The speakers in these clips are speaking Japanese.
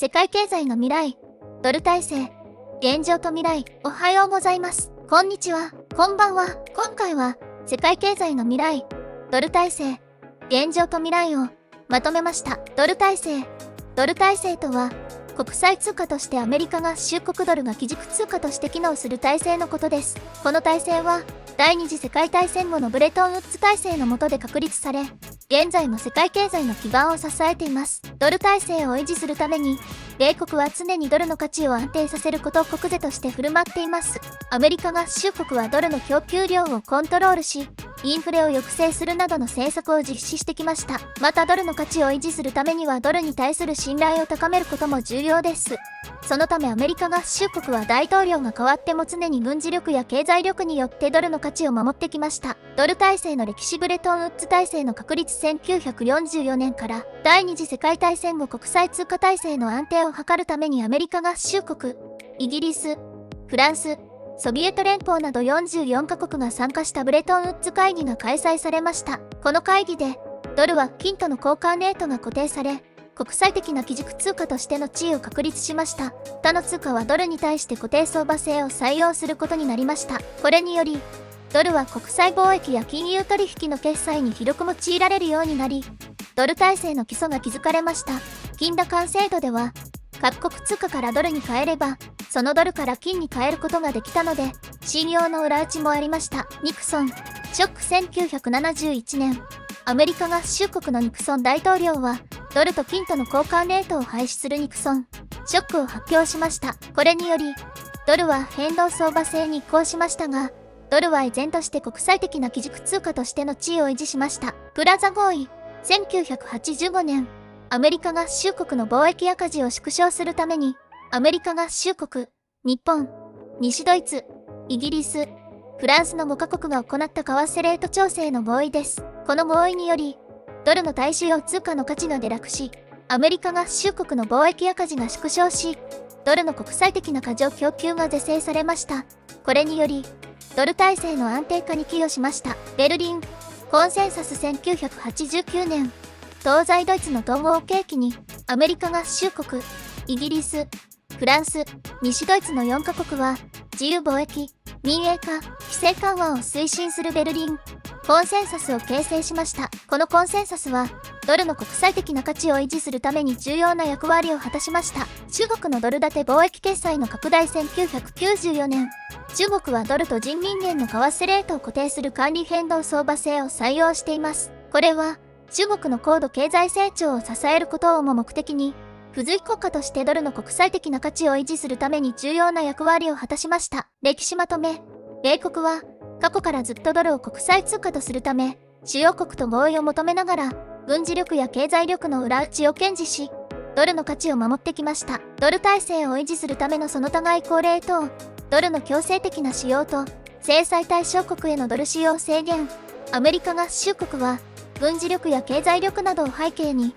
世界経済の未来、ドル体制、現状と未来。おはようございます。こんにちは、こんばんは。今回は、世界経済の未来、ドル体制、現状と未来をまとめました。ドル体制とは、国際通貨としてアメリカ合衆国ドルが基軸通貨として機能する体制のことです。この体制は、第二次世界大戦後のブレトンウッズ体制の下で確立され、現在も世界経済の基盤を支えています。ドル体制を維持するために、米国は常にドルの価値を安定させることを国是として振る舞っています。アメリカ合衆国はドルの供給量をコントロールし、インフレを抑制するなどの政策を実施してきました。またドルの価値を維持するためにはドルに対する信頼を高めることも重要です。そのためアメリカ合衆国は大統領が変わっても常に軍事力や経済力によってドルの価値を守ってきました。ドル体制の歴史。ブレトンウッズ体制の確立。1944年から第二次世界大戦後国際通貨体制の安定を図るためにアメリカ合衆国、イギリス、フランス、ソビエト連邦など44カ国が参加したブレトンウッズ会議が開催されました。この会議でドルは金との交換レートが固定され、国際的な基軸通貨としての地位を確立しました。他の通貨はドルに対して固定相場制を採用することになりました。これにより、ドルは国際貿易や金融取引の決済に広く用いられるようになり、ドル体制の基礎が築かれました。金打換制度では、各国通貨からドルに変えれば、そのドルから金に変えることができたので、信用の裏打ちもありました。ニクソン、ショック。1971年、アメリカ合衆国のニクソン大統領は、ドルと金との交換レートを廃止するニクソン、ショックを発表しました。これにより、ドルは変動相場制に移行しましたが、ドルは依然として国際的な基軸通貨としての地位を維持しました。プラザ合意。1985年、アメリカ合衆国の貿易赤字を縮小するために、アメリカ合衆国、日本、西ドイツ、イギリス、フランスの5カ国が行った為替レート調整の合意です。この合意により、ドルの対主要通貨の価値が下落し、アメリカ合衆国の貿易赤字が縮小し、ドルの国際的な過剰供給が是正されました。これにより、ドル体制の安定化に寄与しました。ベルリン、コンセンサス。1989年、東西ドイツの統合を契機に、アメリカ合衆国、イギリス、フランス、西ドイツの4カ国は、自由貿易、民営化、規制緩和を推進するベルリン、コンセンサスを形成しました。このコンセンサスは、ドルの国際的な価値を維持するために重要な役割を果たしました。中国のドル建て貿易決済の拡大。1994年、中国はドルと人民元の為替レートを固定する管理変動相場制を採用しています。これは、中国の高度経済成長を支えることをも目的に、付随国家としてドルの国際的な価値を維持するために重要な役割を果たしました。歴史まとめ。米国は、過去からずっとドルを国際通貨とするため、主要国と合意を求めながら、軍事力や経済力の裏打ちを堅持し、ドルの価値を守ってきました。ドル体制を維持するためのその他外交レートを、ドルの強制的な使用と、制裁対象国へのドル使用制限。アメリカ合衆国は、軍事力や経済力などを背景に、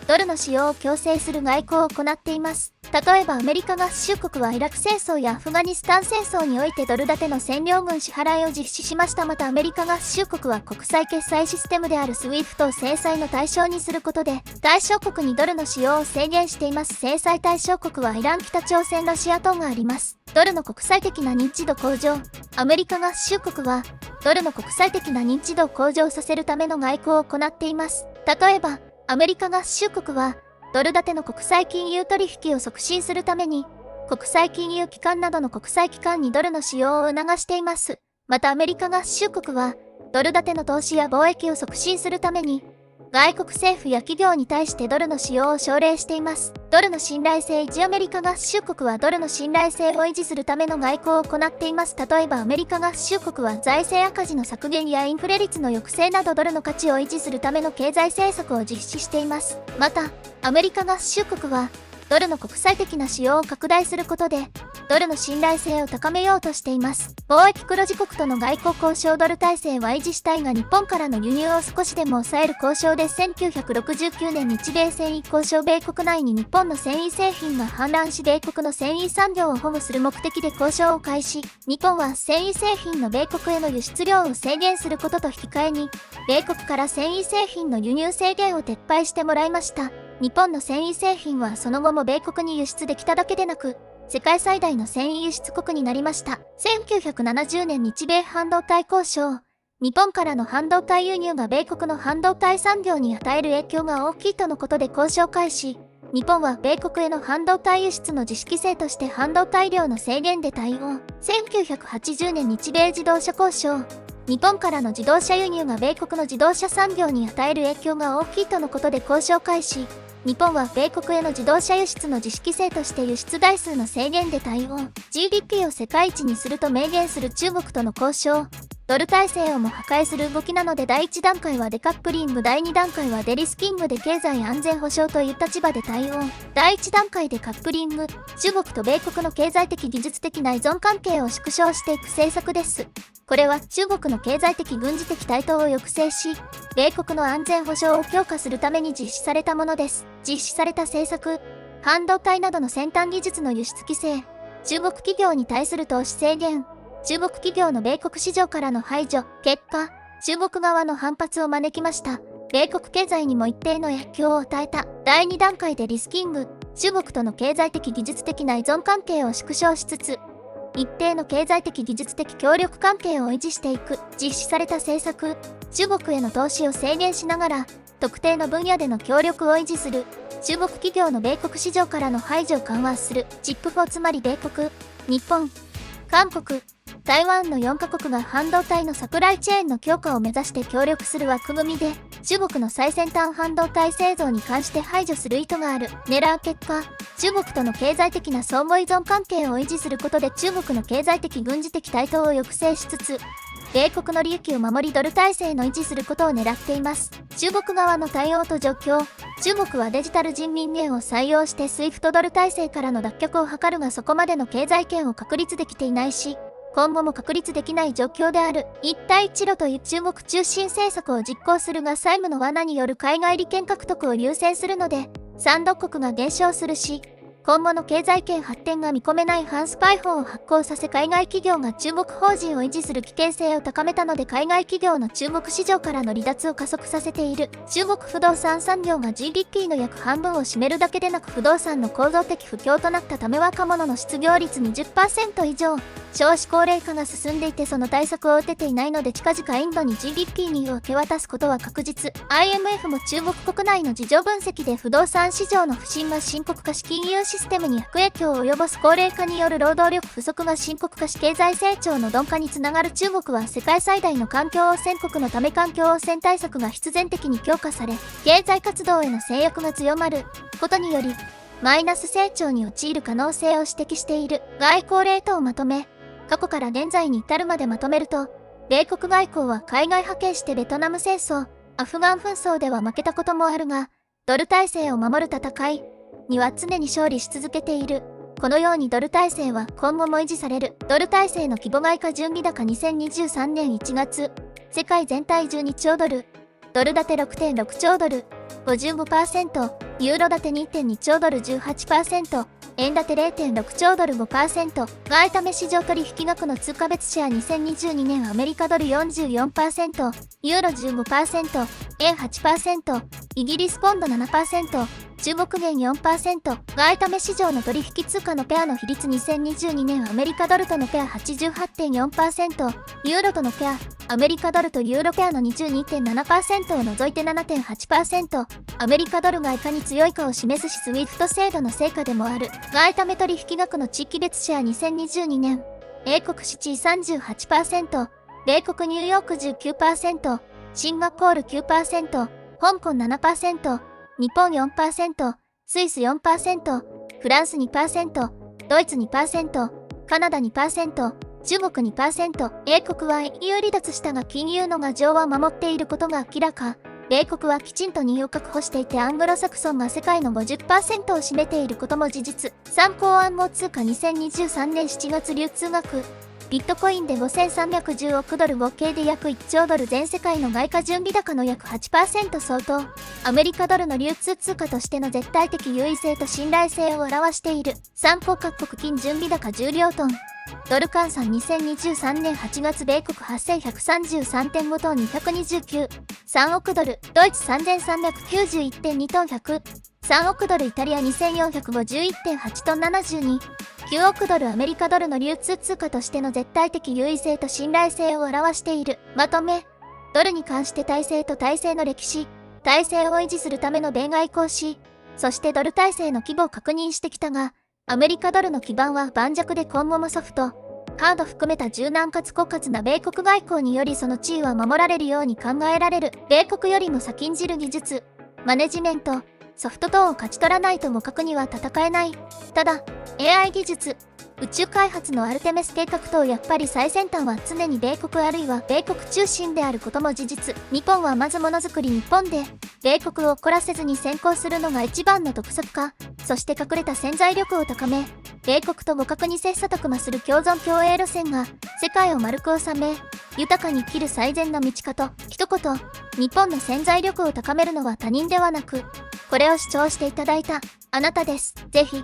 ドルの使用を強制する外交を行っています。例えばアメリカ合衆国はイラク戦争やアフガニスタン戦争においてドル建ての占領軍支払いを実施しました。またアメリカ合衆国は国際決済システムである SWIFT を制裁の対象にすることで、対象国にドルの使用を制限しています。制裁対象国はイラン、北朝鮮、ロシア等があります。ドルの国際的な認知度向上。アメリカ合衆国は、ドルの国際的な認知度を向上させるための外交を行っています。例えば、アメリカ合衆国は、ドル建ての国際金融取引を促進するために、国際金融機関などの国際機関にドルの使用を促しています。またアメリカ合衆国は、ドル建ての投資や貿易を促進するために、外国政府や企業に対してドルの使用を奨励しています。ドルの信頼性維持。アメリカ合衆国はドルの信頼性を維持するための外交を行っています。例えばアメリカ合衆国は財政赤字の削減やインフレ率の抑制などドルの価値を維持するための経済政策を実施しています。また、アメリカ合衆国は、ドルの国際的な使用を拡大することで、ドルの信頼性を高めようとしています。貿易黒字国との外交交渉。ドル体制は維持したいが日本からの輸入を少しでも抑える交渉です。1969年日米繊維交渉。米国内に日本の繊維製品が氾濫し米国の繊維産業を保護する目的で交渉を開始。日本は繊維製品の米国への輸出量を制限することと引き換えに、米国から繊維製品の輸入制限を撤廃してもらいました。日本の繊維製品はその後も米国に輸出できただけでなく、世界最大の繊維輸出国になりました。1970年日米半導体交渉。日本からの半導体輸入が米国の半導体産業に与える影響が大きいとのことで交渉開始。日本は米国への半導体輸出の自主規制として半導体量の制限で対応。1980年日米自動車交渉。日本からの自動車輸入が米国の自動車産業に与える影響が大きいとのことで交渉開始。日本は米国への自動車輸出の自主規制として輸出台数の制限で対応。GDP を世界一にすると明言する中国との交渉。ドル体制をも破壊する動きなので第1段階はデカップリング、第2段階はデリスキングで経済安全保障という立場で対応。第1段階でカップリング、中国と米国の経済的技術的な依存関係を縮小していく政策です。これは中国の経済的軍事的台頭を抑制し、米国の安全保障を強化するために実施されたものです。実施された政策、半導体などの先端技術の輸出規制、中国企業に対する投資制限、中国企業の米国市場からの排除、結果、中国側の反発を招きました。米国経済にも一定の影響を与えた。第2段階でリスキング、中国との経済的技術的な依存関係を縮小しつつ、一定の経済的技術的協力関係を維持していく。実施された政策、中国への投資を制限しながら、特定の分野での協力を維持する。中国企業の米国市場からの排除を緩和する。チップ4、つまり米国、日本、韓国、台湾の4カ国が半導体のサプライチェーンの強化を目指して協力する枠組みで、中国の最先端半導体製造に関して排除する意図がある。狙う結果、中国との経済的な相互依存関係を維持することで中国の経済的軍事的台頭を抑制しつつ、米国の利益を守りドル体制の維持することを狙っています。中国側の対応と状況。中国はデジタル人民元を採用してスイフトドル体制からの脱却を図るがそこまでの経済圏を確立できていないし、今後も確立できない状況である。一帯一路という中国中心政策を実行するが債務の罠による海外利権獲得を優先するので、産独国が減少するし、今後の経済圏発展が見込めない反スパイ法を発行させ海外企業が中国法人を維持する危険性を高めたので海外企業の中国市場からの離脱を加速させている。中国不動産産業が GDP の約半分を占めるだけでなく不動産の構造的不況となったため若者の失業率 20% 以上。少子高齢化が進んでいてその対策を打てていないので近々インドに GDP に受け渡すことは確実。IMF も中国国内の事情分析で不動産市場の不振が深刻化し金融システムに悪影響を及ぼす高齢化による労働力不足が深刻化し経済成長の鈍化につながる。中国は世界最大の環境汚染国のため環境汚染対策が必然的に強化され経済活動への制約が強まることによりマイナス成長に陥る可能性を指摘している。外交レートをまとめ過去から現在に至るまでまとめると、米国外交は海外派遣してベトナム戦争、アフガン紛争では負けたこともあるが、ドル体制を守る戦いには常に勝利し続けている。このようにドル体制は今後も維持される。ドル体制の規模外貨準備高2023年1月、世界全体12兆ドル、ドル建て 6.6 兆ドル、55%、ユーロ建て 2.2 兆ドル 18%、円建て 0.6 兆ドル 5%、外為市場取引額の通貨別シェア2022年アメリカドル 44%、ユーロ 15%、円 8%、イギリスポンド 7%、中国元 4%、外為市場の取引通貨のペアの比率2022年アメリカドルとのペア 88.4%、ユーロとのペア、アメリカドルとユーロペアの 22.7% を除いて 7.8%、アメリカドルがいかに強いかを示すし SWIFT 制度の成果でもある。外為取引額の地域別シェア2022年、英国シチー 38%、米国ニューヨーク 19%、シンガポール 9%、香港 7%、日本 4%、スイス 4%、フランス 2%、ドイツ 2%、カナダ 2%、中国 2%、英国は EU 離脱したが金融の牙城は守っていることが明らか。米国はきちんと2を確保していてアングロサクソンが世界の 50% を占めていることも事実。参考暗号通貨2023年7月流通額。ビットコインで5310億ドル合計で約1兆ドル全世界の外貨準備高の約 8% 相当。アメリカドルの流通通貨としての絶対的優位性と信頼性を表している。参考各国金準備高10両トン。ドル換算2023年8月米国8133.5トン229、3億ドル、ドイツ3391.2トン100、3億ドルイタリア2451.8トン72、9億ドルアメリカドルの流通通貨としての絶対的優位性と信頼性を表している。まとめ。ドルに関して体制と体制の歴史、体制を維持するための米外交史、そしてドル体制の規模を確認してきたが、アメリカドルの基盤は盤石で今後もソフト、ハード含めた柔軟かつ枯渇な米国外交によりその地位は守られるように考えられる。米国よりも先んじる技術、マネジメント、ソフト等を勝ち取らないと互角には戦えない。ただ、AI 技術、宇宙開発のアルテミス計画等やっぱり最先端は常に米国あるいは米国中心であることも事実。日本はまずものづくり日本で、米国を怒らせずに先行するのが一番の得策か、そして隠れた潜在力を高め、米国と互角に切磋琢磨する共存共栄路線が、世界を丸く収め、豊かに生きる最善の道かと、一言、日本の潜在力を高めるのは他人ではなく、これを視聴していただいた、あなたです。ぜひ、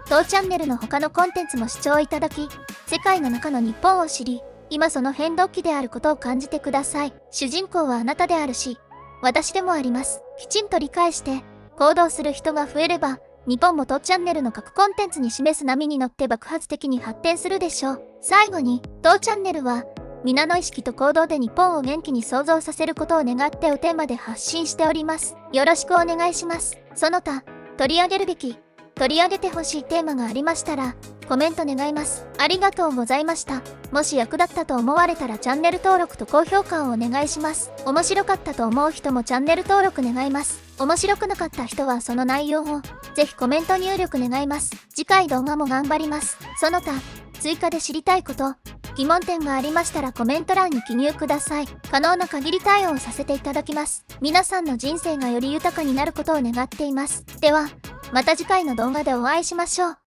当チャンネルの他のコンテンツも視聴いただき、世界の中の日本を知り、今その変動期であることを感じてください。主人公はあなたであるし、私でもあります。きちんと理解して、行動する人が増えれば、日本も当チャンネルの各コンテンツに示す波に乗って爆発的に発展するでしょう。最後に、当チャンネルは、皆の意識と行動で日本を元気に創造させることを願ってをテーマで発信しております。よろしくお願いします。その他、取り上げるべき、取り上げてほしいテーマがありましたら、コメント願います。ありがとうございました。もし役立ったと思われたらチャンネル登録と高評価をお願いします。面白かったと思う人もチャンネル登録願います。面白くなかった人はその内容を、ぜひコメント入力願います。次回動画も頑張ります。その他、追加で知りたいこと、疑問点がありましたらコメント欄に記入ください。可能な限り対応させていただきます。皆さんの人生がより豊かになることを願っています。では、また次回の動画でお会いしましょう。